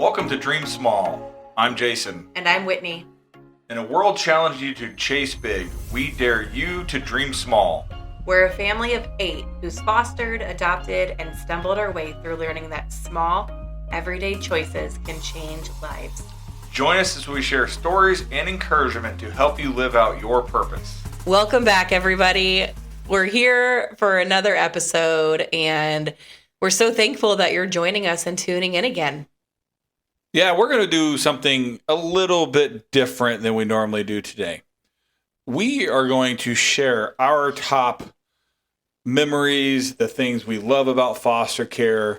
Welcome to Dream Small. I'm Jason. And I'm Whitney. In a world challenging you to chase big, we dare you to dream small. We're a family of 8 who's fostered, adopted, and stumbled our way through learning that small, everyday choices can change lives. Join us as we share stories and encouragement to help you live out your purpose. Welcome back, everybody. We're here for another episode, and we're so thankful that you're joining us and tuning in again. Yeah, we're going to do something a little bit different than we normally do today. We are going to share our top memories, the things we love about foster care,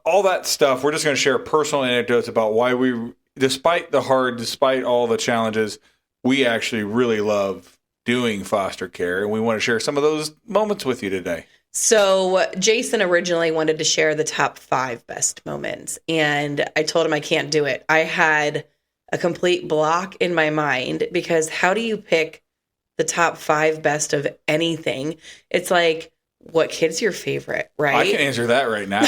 all that stuff. We're just going to share personal anecdotes about why we, despite all the challenges, we actually really love doing foster care. And we want to share some of those moments with you today. So Jason originally wanted to share the top 5 best moments, and I told him I can't do it. I had a complete block in my mind because how do you pick the top 5 best of anything? It's like, what kid's your favorite, right? I can answer that right now.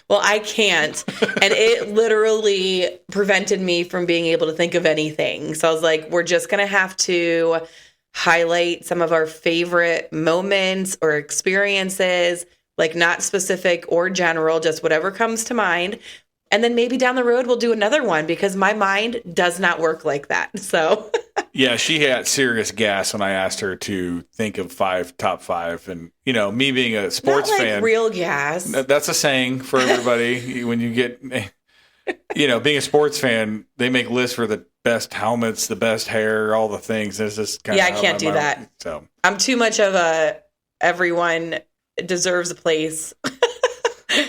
Well, I can't. And it literally prevented me from being able to think of anything. So I was like, we're just going to have to highlight some of our favorite moments or experiences, like not specific or general, just whatever comes to mind. And then maybe down the road, we'll do another one because my mind does not work like that. So yeah, she had serious gas when I asked her to think of top 5. And, you know, me being a sports not like fan. Real gas. That's a saying for everybody. When you get, you know, being a sports fan, they make lists for the best helmets, the best hair, all the things. This is kind of I can't do that. So I'm too much of a everyone deserves a place.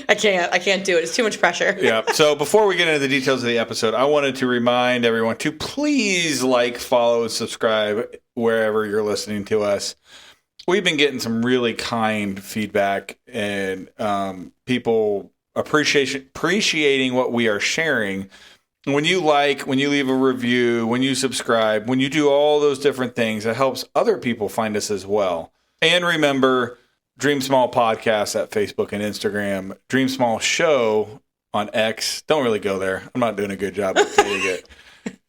I can't do it. It's too much pressure. Yeah. So before we get into the details of the episode, I wanted to remind everyone to please follow, and subscribe wherever you're listening to us. We've been getting some really kind feedback and people appreciating what we are sharing. When you leave a review, when you subscribe, when you do all those different things, it helps other people find us as well. And remember, Dream Small Podcast at Facebook and Instagram, Dream Small Show on X. Don't really go there. I'm not doing a good job of saying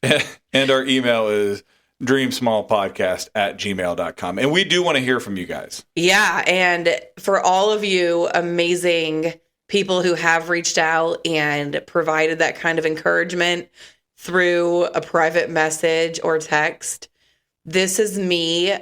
it. And our email is dreamsmallpodcast@gmail.com. And we do want to hear from you guys. Yeah. And for all of you amazing people who have reached out and provided that kind of encouragement through a private message or text, this is me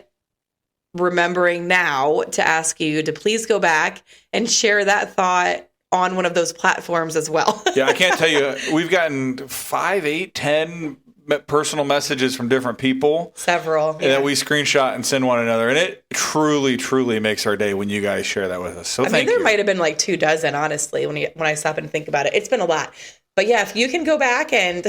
remembering now to ask you to please go back and share that thought on one of those platforms as well. Yeah, I can't tell you. We've gotten 5, 8, 10 personal messages from different people. Several. Yeah. That we screenshot and send one another. And it truly, truly makes our day when you guys share that with us. So thank you. There might have been like 24, honestly, when I stop and think about it. It's been a lot. But yeah, if you can go back and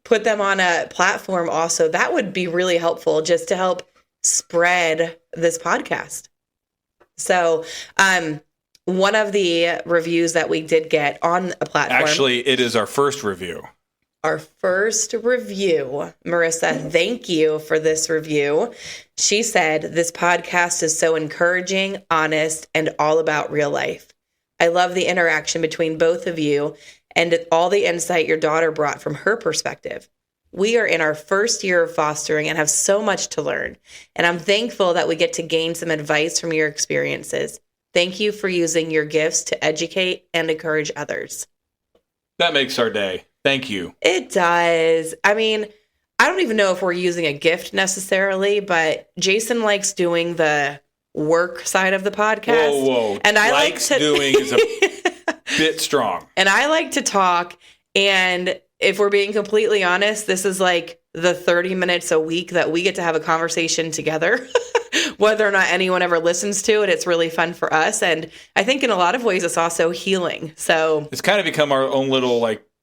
put them on a platform also, that would be really helpful just to help spread this podcast. So, one of the reviews that we did get on a platform. Actually, it is our first review. Our first review. Marissa, thank you for this review. She said, this podcast is so encouraging, honest, and all about real life. I love the interaction between both of you and all the insight your daughter brought from her perspective. We are in our first year of fostering and have so much to learn. And I'm thankful that we get to gain some advice from your experiences. Thank you for using your gifts to educate and encourage others. That makes our day. Thank you. It does. I mean, I don't even know if we're using a gift necessarily, but Jason likes doing the work side of the podcast. Whoa. And I likes doing is a bit strong. And I like to talk. And if we're being completely honest, this is like the 30 minutes a week that we get to have a conversation together. Whether or not anyone ever listens to it, it's really fun for us. And I think in a lot of ways, it's also healing. So it's kind of become our own little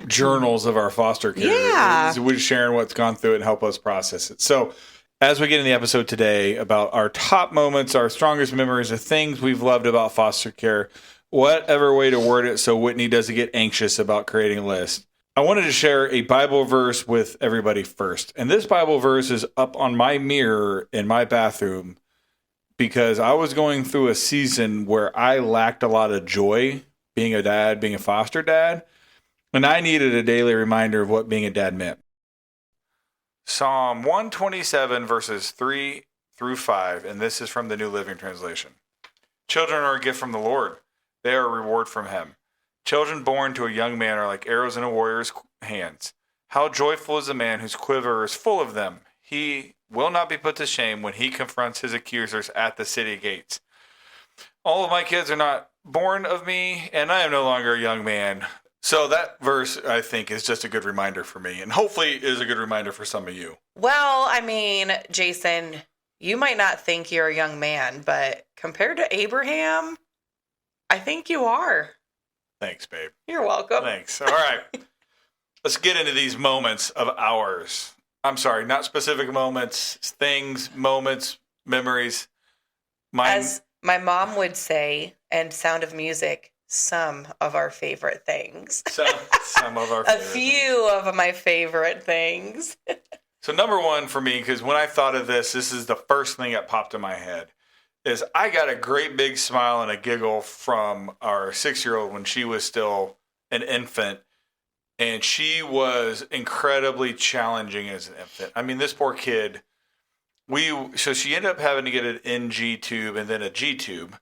journals of our foster care. Yeah. We're sharing what's gone through it and help us process it. So as we get in the episode today about our top moments, our strongest memories, the things we've loved about foster care, whatever way to word it so Whitney doesn't get anxious about creating a list, I wanted to share a Bible verse with everybody first. And this Bible verse is up on my mirror in my bathroom because I was going through a season where I lacked a lot of joy being a dad, being a foster dad. And I needed a daily reminder of what being a dad meant. Psalm 127, verses 3 through 5, and this is from the New Living Translation. Children are a gift from the Lord. They are a reward from him. Children born to a young man are like arrows in a warrior's hands. How joyful is the man whose quiver is full of them. He will not be put to shame when he confronts his accusers at the city gates. All of my kids are not born of me, and I am no longer a young man. So that verse, I think, is just a good reminder for me, and hopefully is a good reminder for some of you. Well, I mean, Jason, you might not think you're a young man, but compared to Abraham, I think you are. Thanks, babe. You're welcome. Thanks. All right. Let's get into these moments of ours. I'm sorry, not specific moments, things, moments, memories. As my mom would say, and Sound of Music, some of our favorite things. Some of our favorite A few of my favorite things. So number one for me, because when I thought of this is the first thing that popped in my head, is I got a great big smile and a giggle from our 6-year-old when she was still an infant. And she was incredibly challenging as an infant. I mean, this poor kid, so she ended up having to get an NG tube and then a G tube.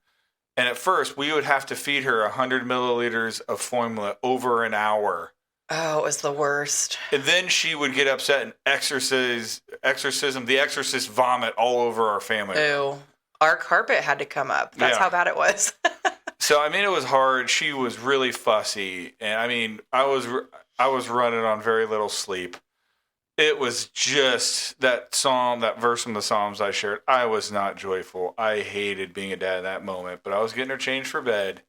And at first, we would have to feed her 100 milliliters of formula over an hour. Oh, it was the worst. And then she would get upset and the exorcist vomit all over our family. Ew. Our carpet had to come up. That's how bad it was. So, I mean, it was hard. She was really fussy. And, I mean, I was running on very little sleep. It was just that verse from the Psalms I shared. I was not joyful. I hated being a dad in that moment. But I was getting her changed for bed.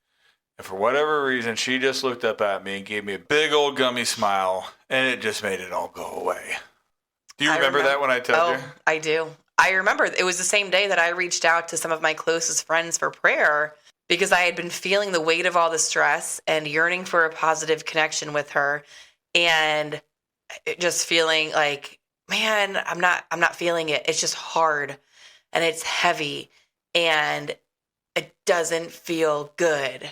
And for whatever reason, she just looked up at me and gave me a big old gummy smile. And it just made it all go away. Do you remember that when I told you? Oh, I do. I remember it was the same day that I reached out to some of my closest friends for prayer because I had been feeling the weight of all the stress and yearning for a positive connection with her. And just feeling like, man, I'm not feeling it. It's just hard and it's heavy and it doesn't feel good.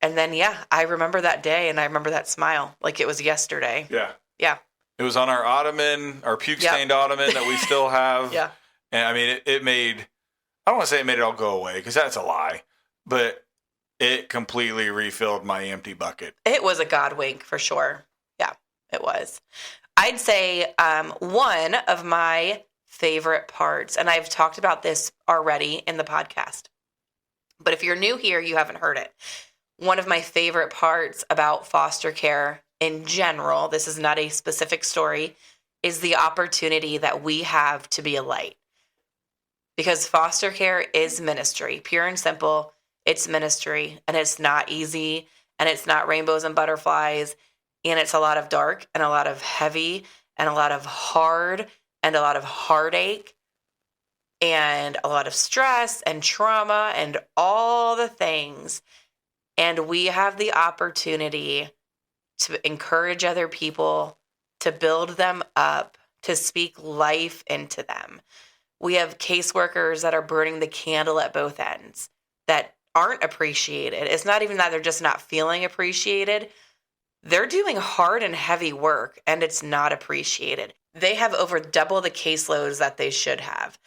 And then, I remember that day and I remember that smile like it was yesterday. Yeah. Yeah. It was on our ottoman, our puke-stained ottoman that we still have. Yeah. And I mean, I don't want to say it made it all go away because that's a lie, but it completely refilled my empty bucket. It was a God wink for sure. Yeah, it was. I'd say one of my favorite parts, and I've talked about this already in the podcast, but if you're new here, you haven't heard it. One of my favorite parts about foster care in general, this is not a specific story, is the opportunity that we have to be a light. Because foster care is ministry, pure and simple. It's ministry, and it's not easy, and it's not rainbows and butterflies, and it's a lot of dark and a lot of heavy and a lot of hard and a lot of heartache and a lot of stress and trauma and all the things. And we have the opportunity to encourage other people, to build them up, to speak life into them. We have caseworkers that are burning the candle at both ends that aren't appreciated. It's not even that they're just not feeling appreciated. They're doing hard and heavy work, and it's not appreciated. They have over double the caseloads that they should have.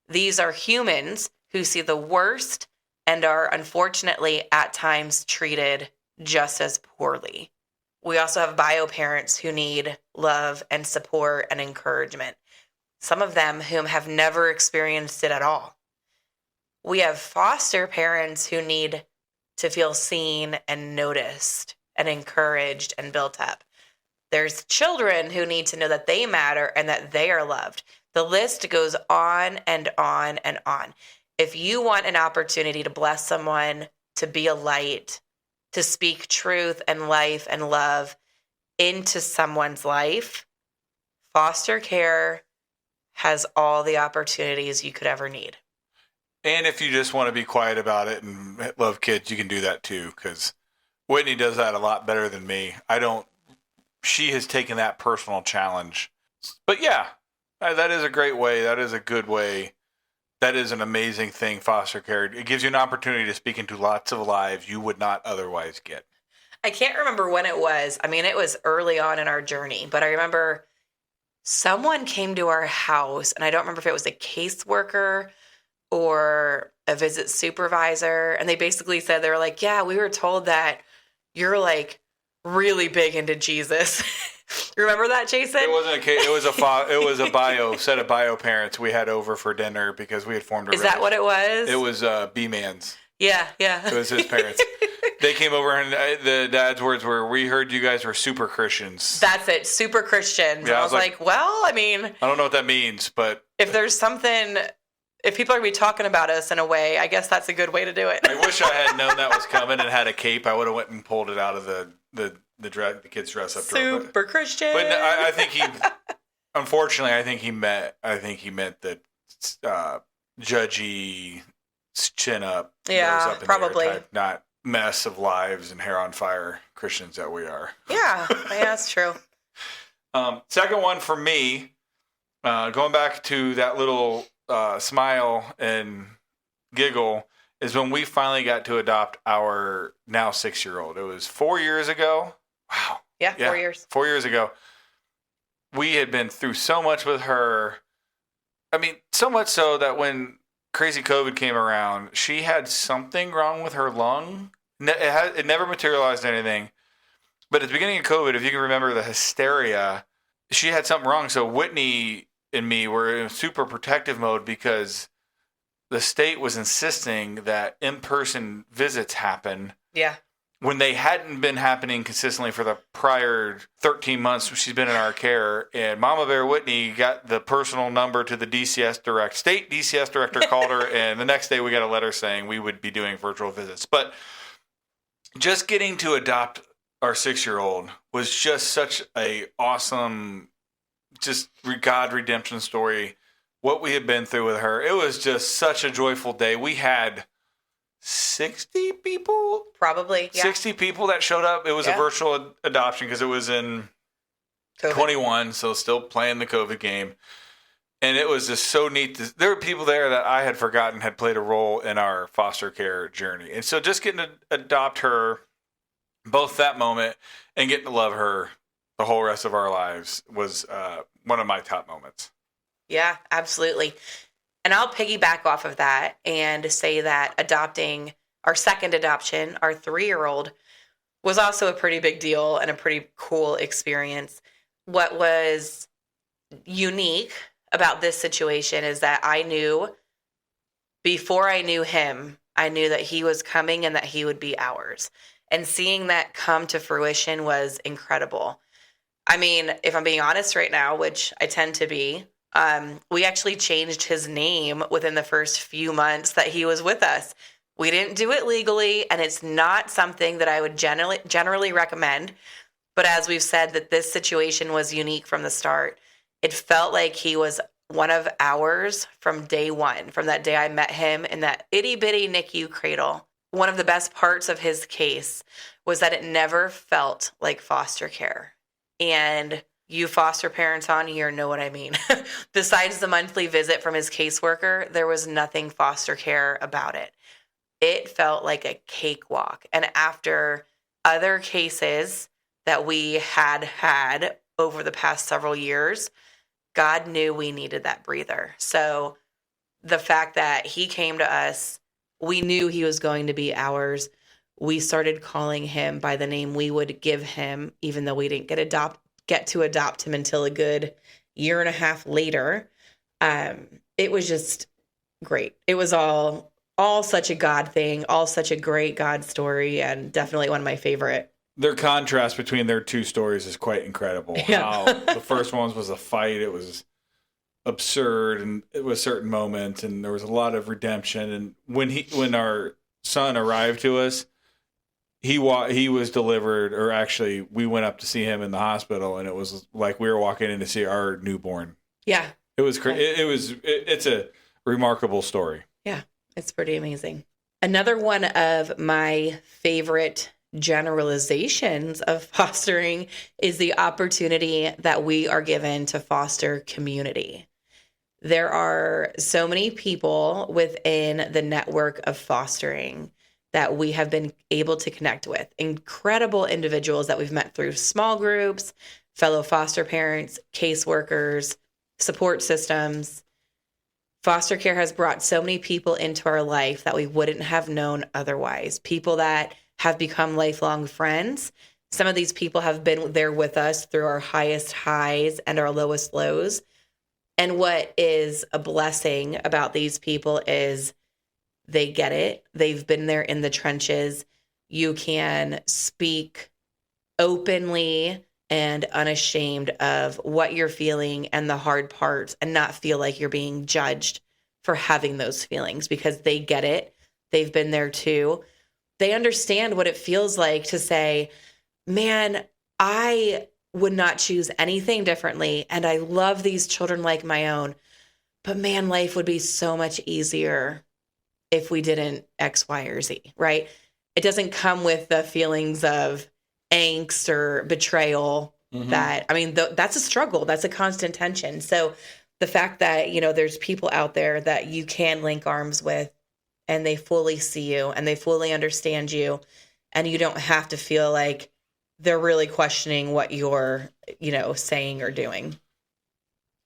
These are humans who see the worst and are unfortunately at times treated just as poorly. We also have bio parents who need love and support and encouragement. Some of them whom have never experienced it at all. We have foster parents who need to feel seen and noticed and encouraged and built up. There's children who need to know that they matter and that they are loved. The list goes on and on and on. If you want an opportunity to bless someone, to be a light, to speak truth and life and love into someone's life, foster care has all the opportunities you could ever need. And if you just want to be quiet about it and love kids, you can do that too, because Whitney does that a lot better than me. She has taken that personal challenge. But yeah, that is a great way. That is a good way. That is an amazing thing, foster care. It gives you an opportunity to speak into lots of lives you would not otherwise get. I can't remember when it was. I mean, it was early on in our journey, but I remember someone came to our house, and I don't remember if it was a caseworker or a visit supervisor. And they basically said, they were like, yeah, we were told that you're like really big into Jesus. Remember that, Jason? It wasn't a case. It was a set of bio parents we had over for dinner because we had formed a Is that what it was? It was B-Man's. Yeah, yeah. It was his parents. They came over and the dad's words were, we heard you guys were super Christians. That's it. Super Christians. Yeah, I was like, well, I mean, I don't know what that means, but if there's something, if people are going to be talking about us in a way, I guess that's a good way to do it. I wish I had known that was coming and had a cape. I would have went and pulled it out of the kid's dress up drawer. Super Christian. But I think unfortunately, I think he meant that judgy, chin up, yeah, nose up in probably the air type, not mess of lives and hair on fire Christians that we are. Yeah, that's true. Second one for me, going back to that little smile and giggle, is when we finally got to adopt our now 6-year-old. It was 4 years ago. Wow. Yeah, 4 years. 4 years ago. We had been through so much with her. I mean, so much so that when crazy COVID came around, she had something wrong with her lung. It never materialized anything. But at the beginning of COVID, if you can remember the hysteria, she had something wrong. So Whitney and me were in super protective mode because the state was insisting that in-person visits happen. Yeah. When they hadn't been happening consistently for the prior 13 months she's been in our care. And Mama Bear Whitney got the personal number to the state DCS director called her, and the next day we got a letter saying we would be doing virtual visits. But just getting to adopt our 6-year-old was just such a awesome, just God redemption story. What we had been through with her, it was just such a joyful day. We had 60 people? Probably, yeah. 60 people that showed up. It was a virtual adoption because it was in COVID. 21, so still playing the COVID game. And it was just so neat. There were people there that I had forgotten had played a role in our foster care journey. And so just getting to adopt her, both that moment and getting to love her the whole rest of our lives was one of my top moments. Yeah, absolutely. And I'll piggyback off of that and say that adopting our second adoption, our 3-year-old, was also a pretty big deal and a pretty cool experience. What was unique about this situation is that I knew, before I knew him, I knew that he was coming and that he would be ours. And seeing that come to fruition was incredible. I mean, if I'm being honest right now, which I tend to be, we actually changed his name within the first few months that he was with us. We didn't do it legally, and it's not something that I would generally recommend. But as we've said, that this situation was unique from the start. It felt like he was one of ours from day one, from that day I met him in that itty-bitty NICU cradle. One of the best parts of his case was that it never felt like foster care. And you foster parents on here know what I mean. Besides the monthly visit from his caseworker, there was nothing foster care about it. It felt like a cakewalk. And after other cases that we had over the past several years, God knew we needed that breather. So the fact that he came to us, we knew he was going to be ours. We started calling him by the name we would give him, even though we didn't get to adopt him until a good year and a half later. It was just great. It was all such a God thing, all such a great God story, and definitely one of my favorite. Their contrast between their two stories is quite incredible. Yeah. How the first one was a fight. It was absurd, and it was certain moments, and there was a lot of redemption. And when our son arrived to us, he was delivered, or actually we went up to see him in the hospital, and it was like we were walking in to see our newborn. Yeah. It was it's a remarkable story. Yeah, it's pretty amazing. Another one of my favorite generalizations of fostering is the opportunity that we are given to foster community. There are so many people within the network of fostering that we have been able to connect with. Incredible individuals that we've met through small groups, fellow foster parents, caseworkers, support systems. Foster care has brought so many people into our life that we wouldn't have known otherwise. People that have become lifelong friends. Some of these people have been there with us through our highest highs and our lowest lows. And what is a blessing about these people is they get it. They've been there in the trenches. You can speak openly and unashamed of what you're feeling and the hard parts and not feel like you're being judged for having those feelings because they get it. They've been there too. They understand what it feels like to say, man, I would not choose anything differently. And I love these children like my own. But man, life would be so much easier if we didn't X, Y, or Z, right? It doesn't come with the feelings of angst or betrayal that, I mean, that's a struggle. That's a constant tension. So the fact that, you know, there's people out there that you can link arms with and they fully see you and they fully understand you and you don't have to feel like they're really questioning what you're, you know, saying or doing.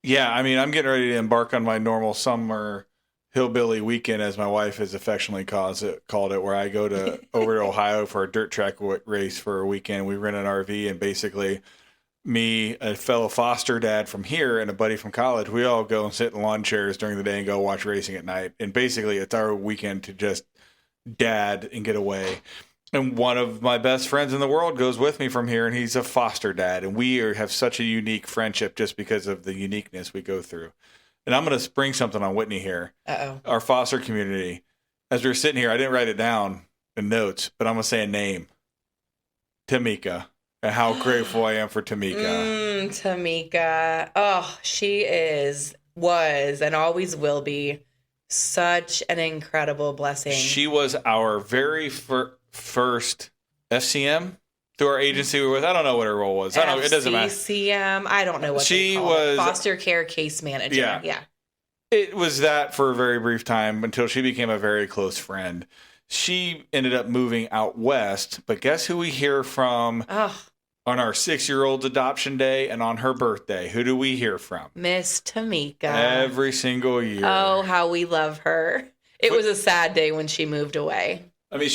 Yeah. I mean, I'm getting ready to embark on my normal summer hillbilly weekend, as my wife has affectionately called it, where I go over to Ohio for a dirt track race for a weekend. We rent an RV, and basically me, a fellow foster dad from here, and a buddy from college, we all go and sit in lawn chairs during the day and go watch racing at night. And basically it's our weekend to just dad and get away. And one of my best friends in the world goes with me from here, and he's a foster dad. And we have such a unique friendship just because of the uniqueness we go through. And I'm going to spring something on Whitney here. Our foster community. As we were sitting here, I didn't write it down in notes, but I'm going to say a name. Tamika. And how grateful I am for Tamika. Tamika. Oh, she was, and always will be such an incredible blessing. She was our very first FCM through our agency we were with. I don't know what her role was. I don't know. It doesn't matter. FCM. I don't know what she they call was. It. Foster care case manager. Yeah. It was that for a very brief time until she became a very close friend. She ended up moving out west, but guess who we hear from on our 6-year-old's adoption day and on her birthday? Who do we hear from? Miss Tamika. Every single year. Oh, how we love her. It was a sad day when she moved away. I mean,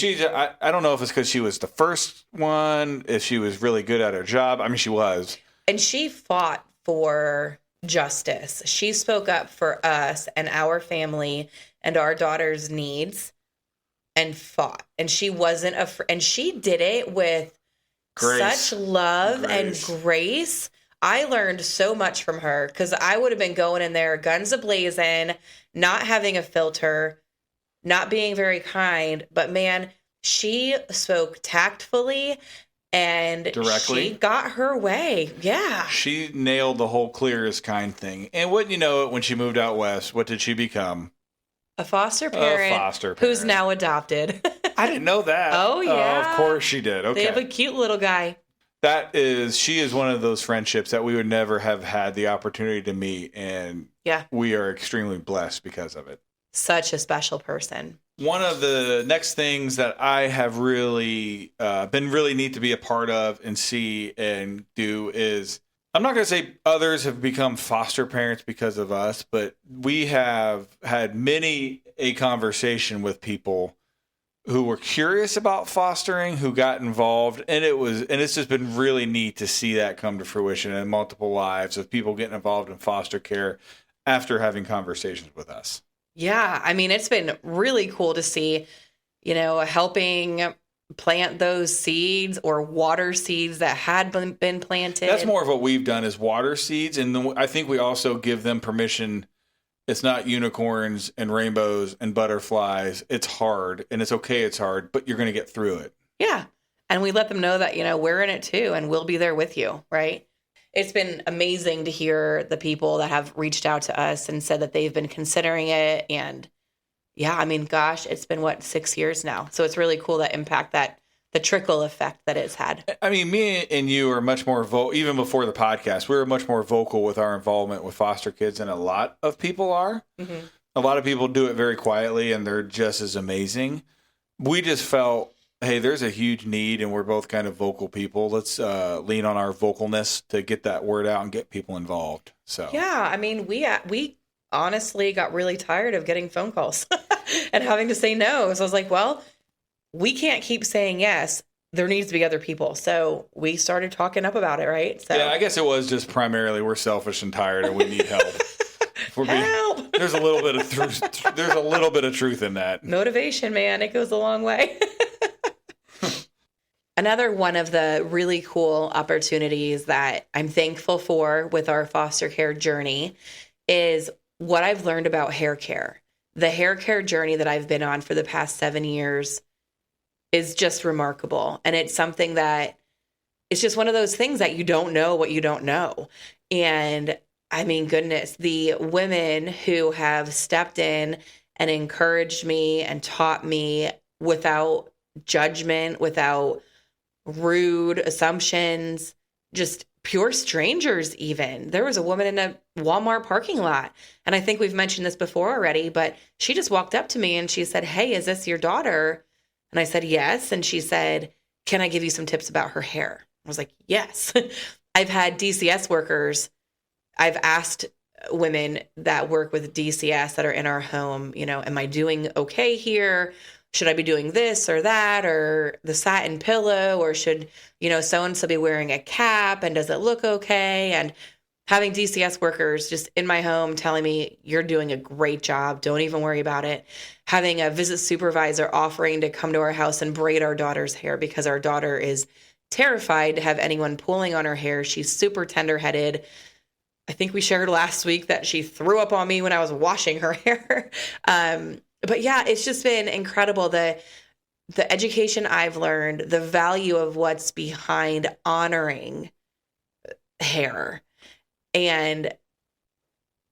I don't know if it's because she was the first one, if she was really good at her job. I mean, she was. And she fought for justice. She spoke up for us and our family and our daughter's needs and fought. And she wasn't and she did it with such love and grace. I learned so much from her because I would have been going in there guns a-blazing, not having a filter, not being very kind, but man, she spoke tactfully and directly. She got her way. Yeah. She nailed the whole clear as kind thing. And wouldn't you know it, when she moved out west, what did she become? A foster parent. Who's now adopted. I didn't know that. Oh, yeah. Of course she did. Okay. They have a cute little guy. She is one of those friendships that we would never have had the opportunity to meet. And we are extremely blessed because of it. Such a special person. One of the next things that I have really been really neat to be a part of and see and do is, I'm not going to say others have become foster parents because of us, but we have had many a conversation with people who were curious about fostering, who got involved, and it's just been really neat to see that come to fruition in multiple lives of people getting involved in foster care after having conversations with us. Yeah, I mean, it's been really cool to see, helping plant those seeds or water seeds that had been planted. That's more of what we've done is water seeds. And I think we also give them permission. It's not unicorns and rainbows and butterflies. It's hard, and it's okay. It's hard, but you're going to get through it. Yeah. And we let them know that, we're in it too, and we'll be there with you. Right. It's been amazing to hear the people that have reached out to us and said that they've been considering it. And yeah, I mean, gosh, it's been 6 years now. So it's really cool that impact the trickle effect that it's had. I mean, me and you are much more even before the podcast, we were much more vocal with our involvement with foster kids than a lot of people are. Mm-hmm. A lot of people do it very quietly and they're just as amazing. we just felt, hey, there's a huge need, and we're both kind of vocal people. Let's lean on our vocalness to get that word out and get people involved. So Yeah, I mean, we honestly got really tired of getting phone calls and having to say no. So I was like, well, we can't keep saying yes. There needs to be other people. So we started talking up about it, right? So yeah, I guess it was just primarily we're selfish and tired, and we need help. help. There's a little bit of truth. There's a little bit of truth in that. Motivation, man, it goes a long way. Another one of the really cool opportunities that I'm thankful for with our foster care journey is what I've learned about hair care. The hair care journey that I've been on for the past 7 years is just remarkable. And it's something that it's just one of those things that you don't know what you don't know. And I mean, goodness, the women who have stepped in and encouraged me and taught me without judgment, without rude assumptions, just pure strangers even. There was a woman in a Walmart parking lot, and I think we've mentioned this before already, but she just walked up to me and she said, "Hey, is this your daughter?" And I said, "Yes." And she said, "Can I give you some tips about her hair?" I was like, "Yes." I've had DCS workers. I've asked women that work with DCS that are in our home, am I doing okay here? Should I be doing this or that, or the satin pillow, or should, so-and-so be wearing a cap, and does it look okay? And having DCS workers just in my home telling me, "You're doing a great job. Don't even worry about it." Having a visit supervisor offering to come to our house and braid our daughter's hair because our daughter is terrified to have anyone pulling on her hair. She's super tender-headed. I think we shared last week that she threw up on me when I was washing her hair. But yeah, it's just been incredible. The education I've learned, the value of what's behind honoring hair, and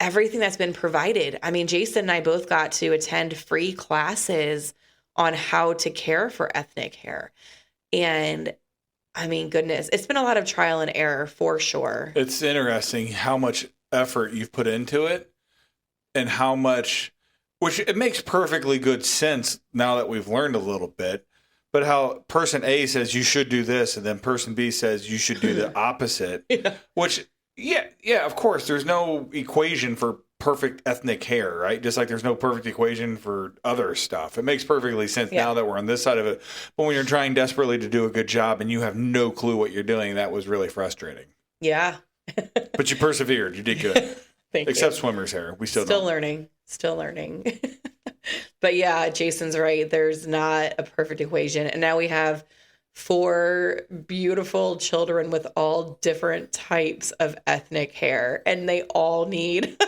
everything that's been provided. I mean, Jason and I both got to attend free classes on how to care for ethnic hair. And I mean, goodness, it's been a lot of trial and error for sure. It's interesting how much effort you've put into it, and how much, which it makes perfectly good sense now that we've learned a little bit, but how person A says you should do this, and then person B says you should do the opposite, which, yeah, of course, there's no equation for perfect ethnic hair, right? Just like there's no perfect equation for other stuff. It makes perfectly sense now that we're on this side of it. But when you're trying desperately to do a good job and you have no clue what you're doing, that was really frustrating. Yeah. But you persevered. You did good. Except swimmer's hair. We still learning. Still learning. But yeah, Jason's right. There's not a perfect equation. And now we have 4 beautiful children with all different types of ethnic hair, and they all need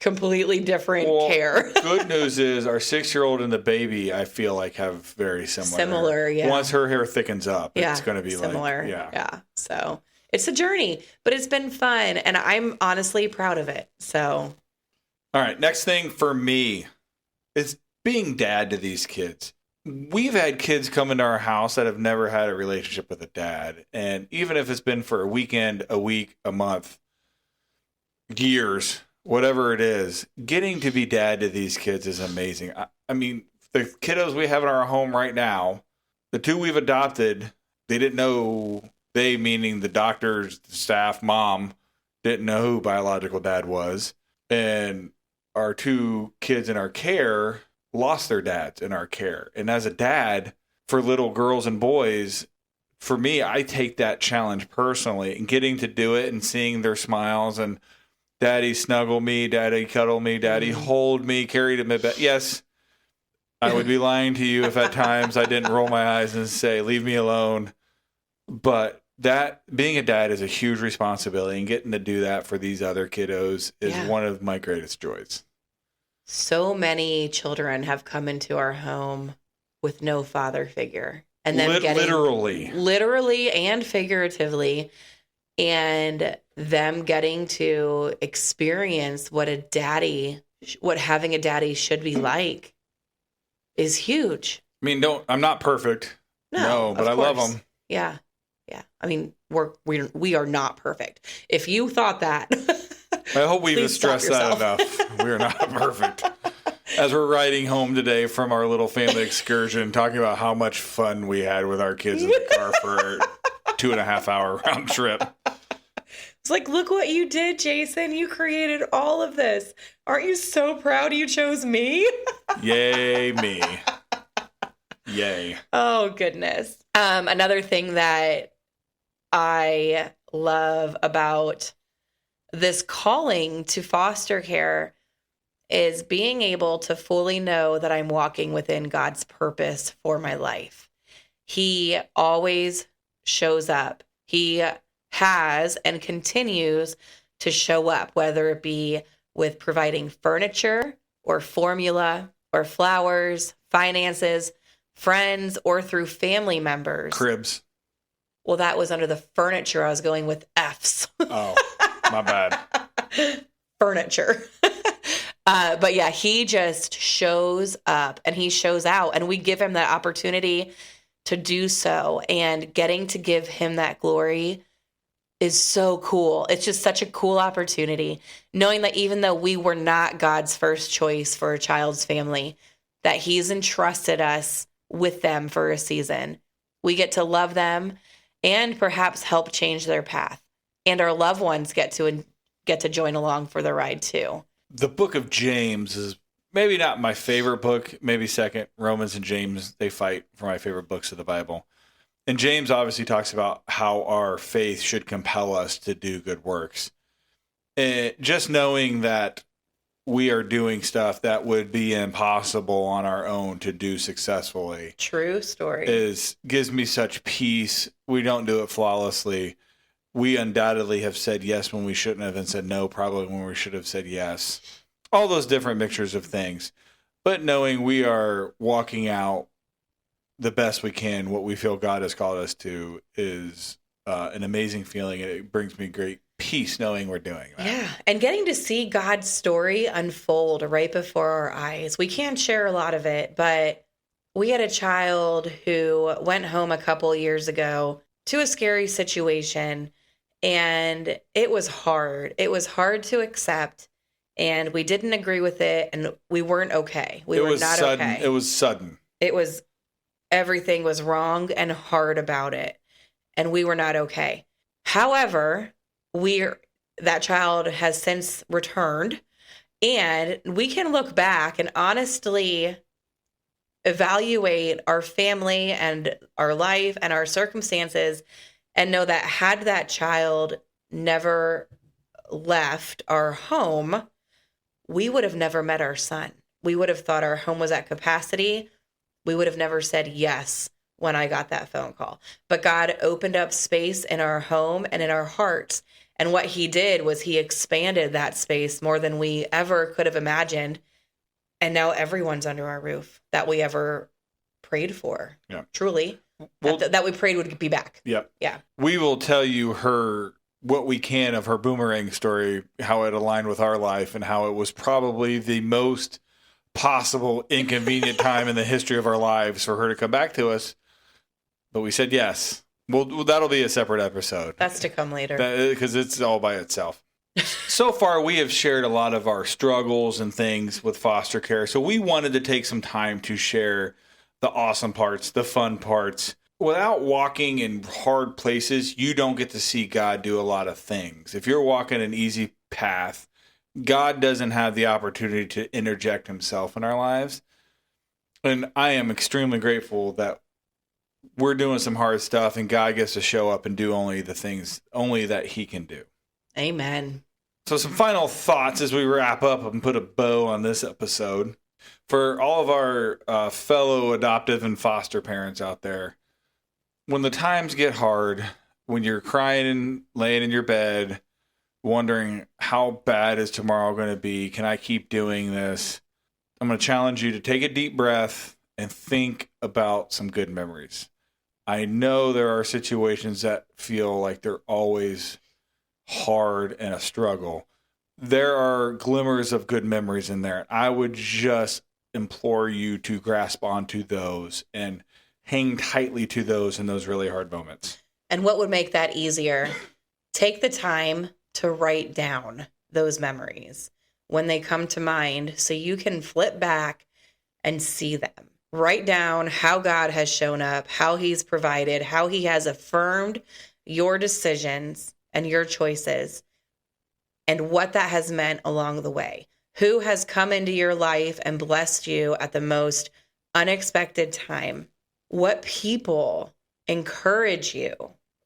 completely different care. Good news is our 6-year-old and the baby, I feel like, have very similar. Yeah. Once her hair thickens up, it's going to be similar. Yeah. So it's a journey, but it's been fun, and I'm honestly proud of it. So, all right. Next thing for me is being dad to these kids. We've had kids come into our house that have never had a relationship with a dad. And even if it's been for a weekend, a week, a month, years, whatever it is, getting to be dad to these kids is amazing. I mean, the kiddos we have in our home right now, the 2 we've adopted, they didn't know, they meaning the doctors, the staff, mom, didn't know who biological dad was. And our 2 kids in our care lost their dads in our care. And as a dad for little girls and boys, for me, I take that challenge personally, and getting to do it and seeing their smiles and daddy snuggle me, daddy cuddle me, daddy hold me, carry to my bed. Yes, I would be lying to you if at times I didn't roll my eyes and say, "Leave me alone." But that being a dad is a huge responsibility, and getting to do that for these other kiddos is one of my greatest joys. So many children have come into our home with no father figure, and then literally and figuratively, and them getting to experience what having a daddy should be like is huge. I mean, I'm not perfect. No, but I love them. Yeah. I mean, we are not perfect. If you thought that, I hope we've stressed that enough. We are not perfect. As we're riding home today from our little family excursion, talking about how much fun we had with our kids in the car for a 2.5-hour round trip. It's like, look what you did, Jason. You created all of this. Aren't you so proud you chose me? Yay, me. Yay. Oh, goodness. Another thing that I love about this calling to foster care is being able to fully know that I'm walking within God's purpose for my life. He always shows up. He has and continues to show up, whether it be with providing furniture or formula or flowers, finances, friends, or through family members. Cribs. Well, that was under the furniture. I was going with F's. Oh, my bad. Furniture. But yeah, he just shows up and he shows out, and we give him that opportunity to do so. And getting to give him that glory is so cool. It's just such a cool opportunity, knowing that even though we were not God's first choice for a child's family, that he's entrusted us with them for a season. We get to love them and perhaps help change their path. And our loved ones get to join along for the ride too. The book of James is maybe not my favorite book, maybe second. Romans and James, they fight for my favorite books of the Bible. And James obviously talks about how our faith should compel us to do good works. And just knowing that we are doing stuff that would be impossible on our own to do successfully. True story. Gives me such peace. We don't do it flawlessly. We undoubtedly have said yes when we shouldn't have, and said no probably when we should have said yes. All those different mixtures of things. But knowing we are walking out the best we can, what we feel God has called us to, is an amazing feeling. And it brings me great peace knowing we're doing that. Yeah. And getting to see God's story unfold right before our eyes. We can't share a lot of it, but we had a child who went home a couple years ago to a scary situation. And it was hard. It was hard to accept. And we didn't agree with it. And we weren't okay. We were not okay. It was sudden. Everything was wrong and hard about it. And we were not okay. However, that child has since returned. And we can look back and honestly evaluate our family and our life and our circumstances and know that had that child never left our home, we would have never met our son. We would have thought our home was at capacity. We would have never said yes when I got that phone call. But God opened up space in our home and in our hearts. And what he did was he expanded that space more than we ever could have imagined. And now everyone's under our roof that we ever prayed for. Yeah. Truly. Well, that we prayed would be back. Yep. Yeah. We will tell you what we can of her boomerang story, how it aligned with our life, and how it was probably the most possible inconvenient time in the history of our lives for her to come back to us. But we said yes. Well, that'll be a separate episode. That's to come later. Because it's all by itself. So far, we have shared a lot of our struggles and things with foster care. So we wanted to take some time to share the awesome parts, the fun parts. Without walking in hard places, you don't get to see God do a lot of things. If you're walking an easy path, God doesn't have the opportunity to interject himself in our lives. And I am extremely grateful that we're doing some hard stuff and God gets to show up and do only the things only that he can do. Amen. So some final thoughts as we wrap up and put a bow on this episode. For all of our fellow adoptive and foster parents out there, when the times get hard, when you're crying and laying in your bed, wondering how bad is tomorrow going to be, can I keep doing this? I'm going to challenge you to take a deep breath and think about some good memories. I know there are situations that feel like they're always hard and a struggle. There are glimmers of good memories in there. I would just implore you to grasp onto those and hang tightly to those in those really hard moments. And what would make that easier? Take the time to write down those memories. when they come to mind so you can flip back and see them. Write down how God has shown up, how he's provided, how he has affirmed your decisions and your choices, and what that has meant along the way. Who has come into your life and blessed you at the most unexpected time? What people encourage you?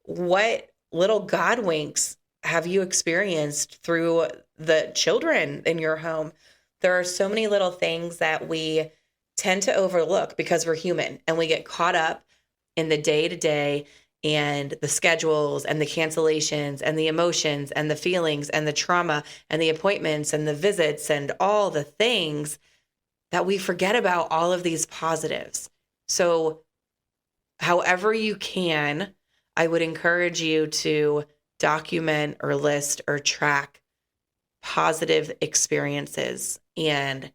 What little God winks have you experienced through the children in your home? There are so many little things that we tend to overlook because we're human and we get caught up in the day-to-day and the schedules and the cancellations and the emotions and the feelings and the trauma and the appointments and the visits and all the things that we forget about all of these positives. So however you can, I would encourage you to document or list or track positive experiences and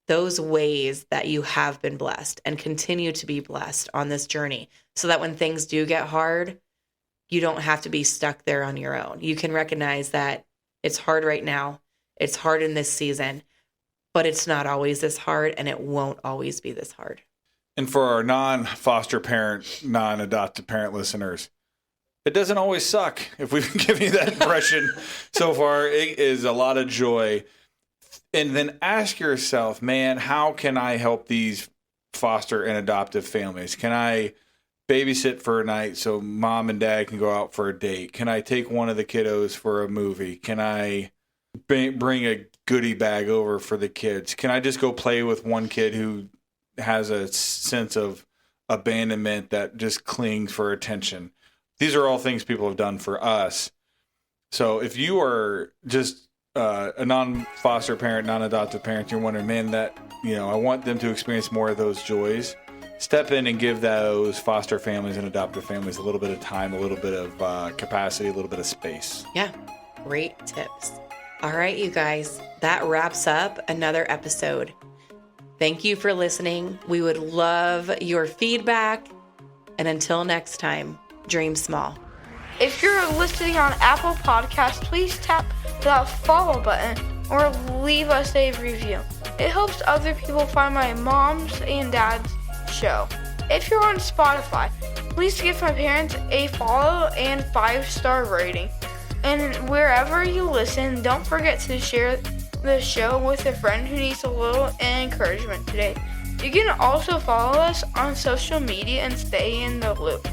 those ways that you have been blessed and continue to be blessed on this journey, so that when things do get hard, you don't have to be stuck there on your own. You can recognize that it's hard right now. It's hard in this season, but it's not always this hard, and it won't always be this hard. And for our non-foster parent, non-adopted parent listeners, it doesn't always suck. If we've been giving you that impression so far, it is a lot of joy. And then ask yourself, man, how can I help these foster and adoptive families? Can I babysit for a night so mom and dad can go out for a date? Can I take one of the kiddos for a movie? Can I bring a goodie bag over for the kids? Can I just go play with one kid who has a sense of abandonment that just clings for attention? These are all things people have done for us. So if you are just a non-foster parent, non-adoptive parent, you're wondering, man, I want them to experience more of those joys. Step in and give those foster families and adoptive families a little bit of time, a little bit of capacity, a little bit of space. Yeah, great tips. All right, you guys, that wraps up another episode. Thank you for listening. We would love your feedback. And until next time, dream small. If you're listening on Apple Podcasts, please tap that follow button or leave us a review. It helps other people find my mom's and dad's show. If you're on Spotify, please give my parents a follow and 5-star rating. And wherever you listen, don't forget to share the show with a friend who needs a little encouragement today. You can also follow us on social media and stay in the loop.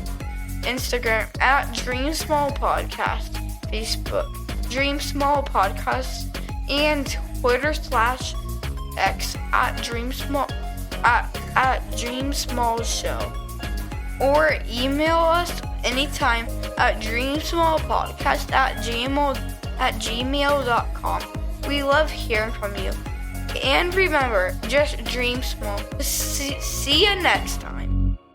Instagram at Dream Small Podcast, Facebook Dream Small Podcast, and Twitter/X at Dream Small Show. Or email us anytime at dreamsmallpodcast@gmail.com. We love hearing from you. And remember, just dream small. See you next time.